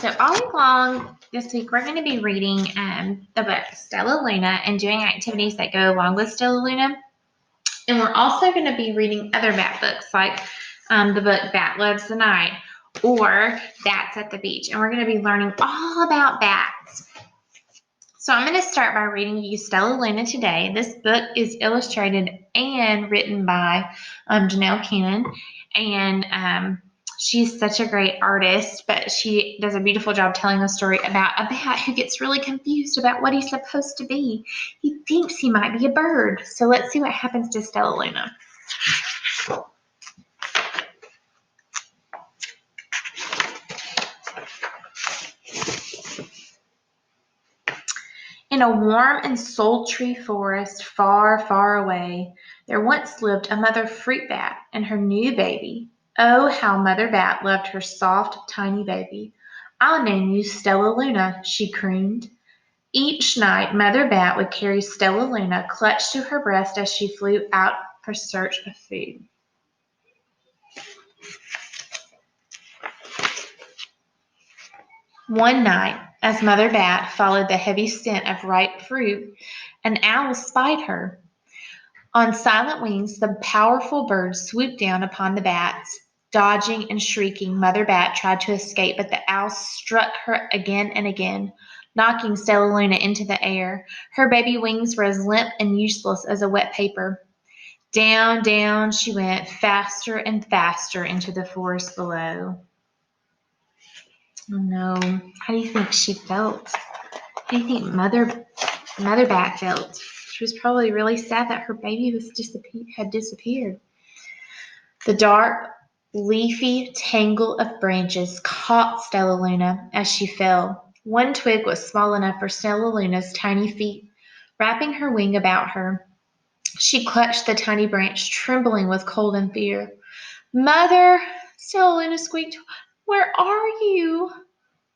So all week long this week, we're going to be reading the book Stellaluna and doing activities that go along with Stellaluna. And we're also going to be reading other bat books like the book Bat Loves the Night or Bats at the Beach. And we're going to be learning all about bats. So I'm going to start by reading you Stellaluna today. This book is illustrated and written by Janelle Cannon. And she's such a great artist, but she does a beautiful job telling a story about a bat who gets really confused about what he's supposed to be. He thinks he might be a bird. So let's see what happens to Stellaluna. In a warm and sultry forest far, far away, there once lived a mother fruit bat and her new baby. Oh, how Mother Bat loved her soft, tiny baby. I'll name you Stellaluna, she crooned. Each night, Mother Bat would carry Stellaluna clutched to her breast as she flew out for search of food. One night, as Mother Bat followed the heavy scent of ripe fruit, an owl spied her. On silent wings, the powerful bird swooped down upon the bats. Dodging and shrieking, Mother Bat tried to escape, but the owl struck her again and again, knocking Stellaluna into the air. Her baby wings were as limp and useless as a wet paper. Down, down she went, faster and faster into the forest below. Oh no, how do you think she felt? How do you think Mother Bat felt? She was probably really sad that her baby had disappeared. The dark, leafy tangle of branches caught Stellaluna as she fell. One twig was small enough for Stellaluna's tiny feet. Wrapping her wing about her, she clutched the tiny branch, trembling with cold and fear. Mother, Stellaluna squeaked, where are you?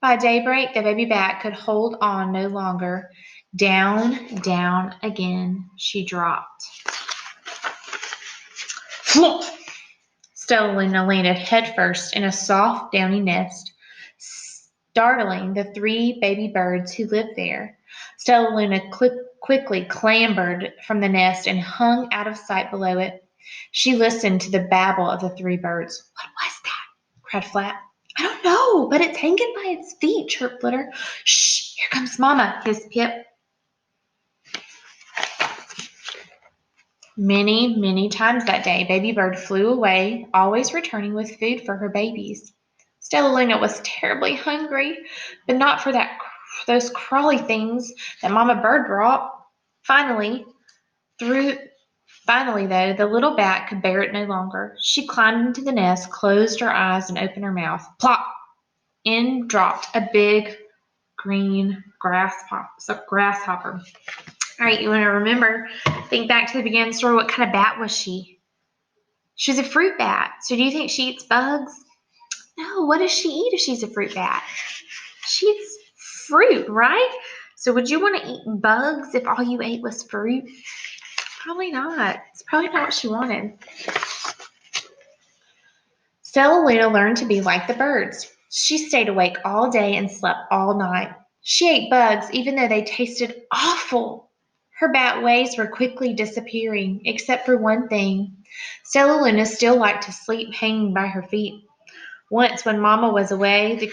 By daybreak, the baby bat could hold on no longer. Down, down again she dropped. Flop! Stellaluna landed headfirst in a soft, downy nest, startling the three baby birds who lived there. Stellaluna quickly clambered from the nest and hung out of sight below it. She listened to the babble of the three birds. What was that? Cried Flap. I don't know, but it's hanging by its feet, chirped Flitter. Shh, here comes Mama, hissed Pip. Many, many times that day, Baby Bird flew away, always returning with food for her babies. Stellaluna was terribly hungry, but not for those crawly things that Mama Bird brought. Finally, though, the little bat could bear it no longer. She climbed into the nest, closed her eyes, and opened her mouth. Plop! In dropped a big green grasshopper. All right, you want to think back to the beginning of the story. What kind of bat was she? She was a fruit bat. So do you think she eats bugs? No, what does she eat if she's a fruit bat? She eats fruit, right? So would you want to eat bugs if all you ate was fruit? Probably not. It's probably not what she wanted. Stellaluna learned to be like the birds. She stayed awake all day and slept all night. She ate bugs even though they tasted awful. Her bat ways were quickly disappearing, except for one thing. Stellaluna still liked to sleep hanging by her feet. Once, when Mama was away, the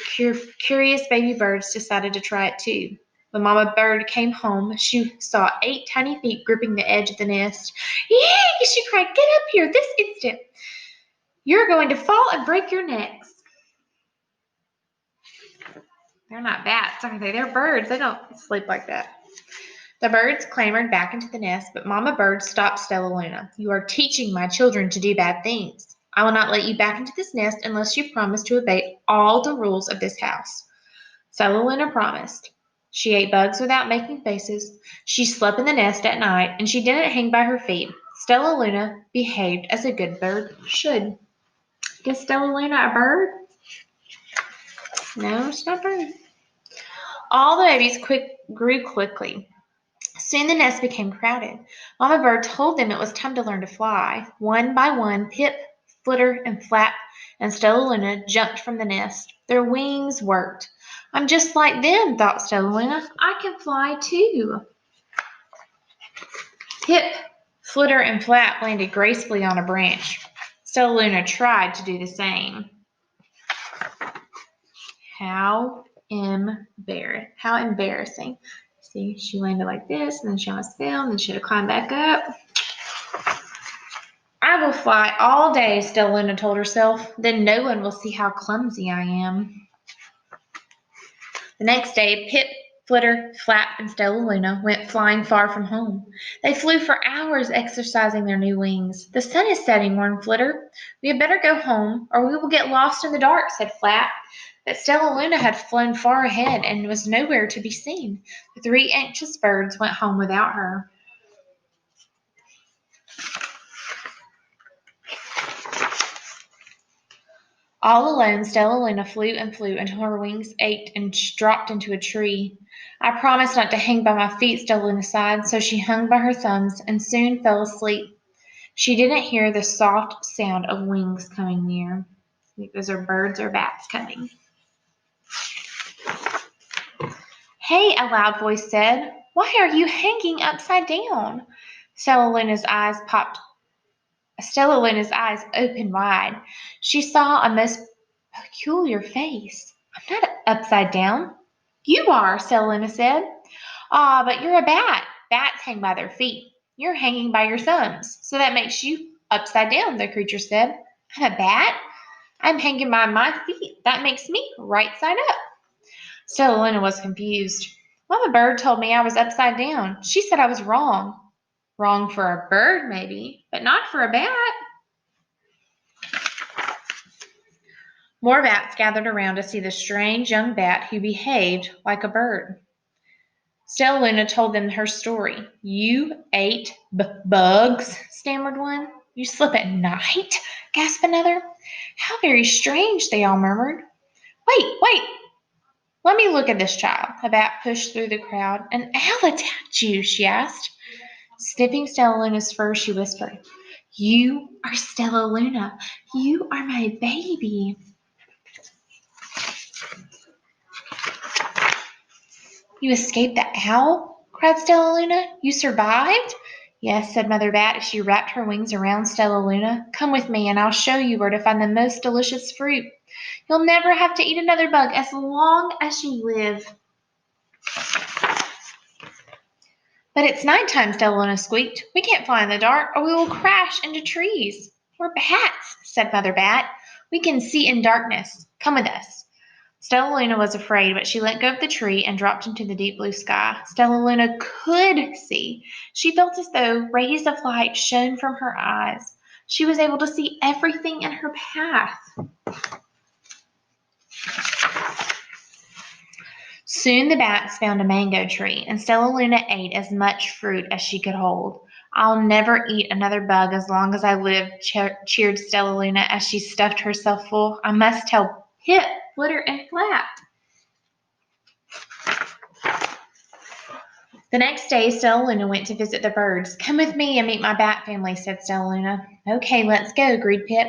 curious baby birds decided to try it too. When Mama Bird came home, she saw 8 tiny feet gripping the edge of the nest. Yay! She cried, get up here this instant. You're going to fall and break your necks. They're not bats, are they? They're birds. They don't sleep like that. The birds clambered back into the nest, but Mama Bird stopped Stellaluna. You are teaching my children to do bad things. I will not let you back into this nest unless you promise to obey all the rules of this house. Stellaluna promised. She ate bugs without making faces. She slept in the nest at night, and she didn't hang by her feet. Stellaluna behaved as a good bird should. Is Stellaluna a bird? No, she's not a bird. All the babies grew quickly. Soon the nest became crowded. Mama Bird told them it was time to learn to fly. One by one, Pip, Flitter, and Flap and Stellaluna jumped from the nest. Their wings worked. I'm just like them, thought Stellaluna. I can fly too. Pip, Flitter, and Flap landed gracefully on a branch. Stellaluna tried to do the same. How embarrassing. See, she landed like this, and then she almost fell, and then she had to climb back up. I will fly all day, Stellaluna told herself. Then no one will see how clumsy I am. The next day, Pip, Flitter, Flap, and Stellaluna went flying far from home. They flew for hours, exercising their new wings. The sun is setting, warned Flitter. We had better go home, or we will get lost in the dark, said Flap. But Stellaluna had flown far ahead and was nowhere to be seen. The three anxious birds went home without her. All alone, Stellaluna flew and flew until her wings ached and dropped into a tree. I promised not to hang by my feet, Stellaluna sighed, so she hung by her thumbs and soon fell asleep. She didn't hear the soft sound of wings coming near. I think those are birds or bats coming. Hey, a loud voice said, why are you hanging upside down? Stellaluna's eyes opened wide. She saw a most peculiar face. I'm not upside down. You are, Stellaluna said. Ah, but you're a bat. Bats hang by their feet. You're hanging by your thumbs, so that makes you upside down, the creature said. I'm a bat? I'm hanging by my feet. That makes me right side up. Stellaluna was confused. Mama Bird told me I was upside down. She said I was wrong. Wrong for a bird, maybe, but not for a bat. More bats gathered around to see the strange young bat who behaved like a bird. Stellaluna told them her story. You ate bugs, stammered one. You sleep at night, gasped another. How very strange, they all murmured. Wait, let me look at this child. A bat pushed through the crowd. An owl attacked you, she asked. Sniffing Stellaluna's fur, she whispered, you are Stellaluna. You are my baby. You escaped the owl? Cried Stellaluna. You survived? Yes, said Mother Bat as she wrapped her wings around Stellaluna. Come with me and I'll show you where to find the most delicious fruit. You'll never have to eat another bug as long as you live. But it's nighttime, Stellaluna squeaked. We can't fly in the dark or we will crash into trees. We're bats, said Mother Bat. We can see in darkness. Come with us. Stellaluna was afraid, but she let go of the tree and dropped into the deep blue sky. Stellaluna could see. She felt as though rays of light shone from her eyes. She was able to see everything in her path. Soon the bats found a mango tree, and Stellaluna ate as much fruit as she could hold. I'll never eat another bug as long as I live, cheered Stellaluna as she stuffed herself full. I must tell Pip, Flitter, and Flap. The next day, Stellaluna went to visit the birds. Come with me and meet my bat family, said Stellaluna. Okay, let's go, agreed Pip.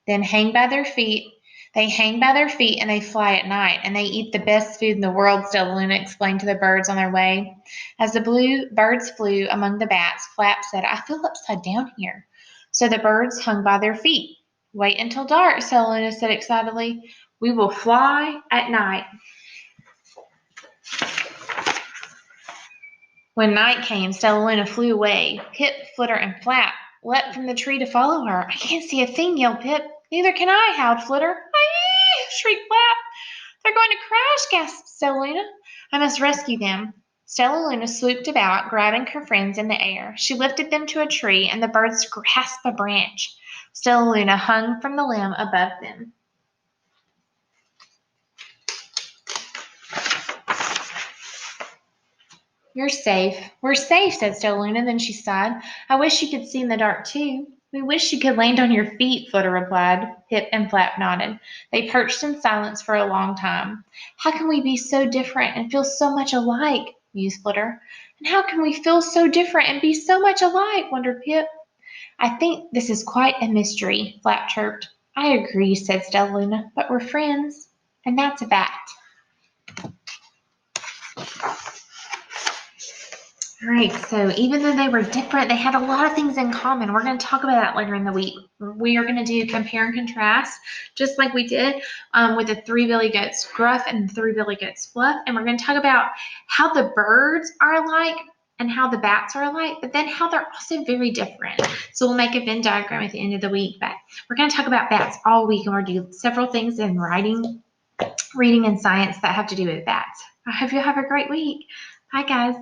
Then hang by their feet. They hang by their feet and they fly at night, and they eat the best food in the world, Stellaluna explained to the birds on their way. As the birds flew among the bats, Flap said, I feel upside down here. So the birds hung by their feet. Wait until dark, Stellaluna said excitedly. We will fly at night. When night came, Stellaluna flew away. Pip, Flitter, and Flap leapt from the tree to follow her. I can't see a thing, yelled Pip. Neither can I, howled Flitter. Aye, shrieked Flap. They're going to crash, gasped Stellaluna. I must rescue them. Stellaluna swooped about, grabbing her friends in the air. She lifted them to a tree, and the birds grasped a branch. Stellaluna hung from the limb above them. You're safe. We're safe, said Stellaluna. Then she sighed. I wish you could see in the dark, too. We wish you could land on your feet, Flitter replied. Pip and Flap nodded. They perched in silence for a long time. How can we be so different and feel so much alike, mused Flitter. And how can we feel so different and be so much alike, wondered Pip. I think this is quite a mystery, Flap chirped. I agree, said Stellaluna, but we're friends, and that's a fact. All right, so even though they were different, they had a lot of things in common. We're going to talk about that later in the week. We are going to do compare and contrast, just like we did with the three billy goats gruff and the three billy goats fluff. And we're going to talk about how the birds are alike and how the bats are alike, but then how they're also very different. So we'll make a Venn diagram at the end of the week, but we're going to talk about bats all week, and we're going to do several things in writing, reading, and science that have to do with bats. I hope you have a great week. Bye, guys.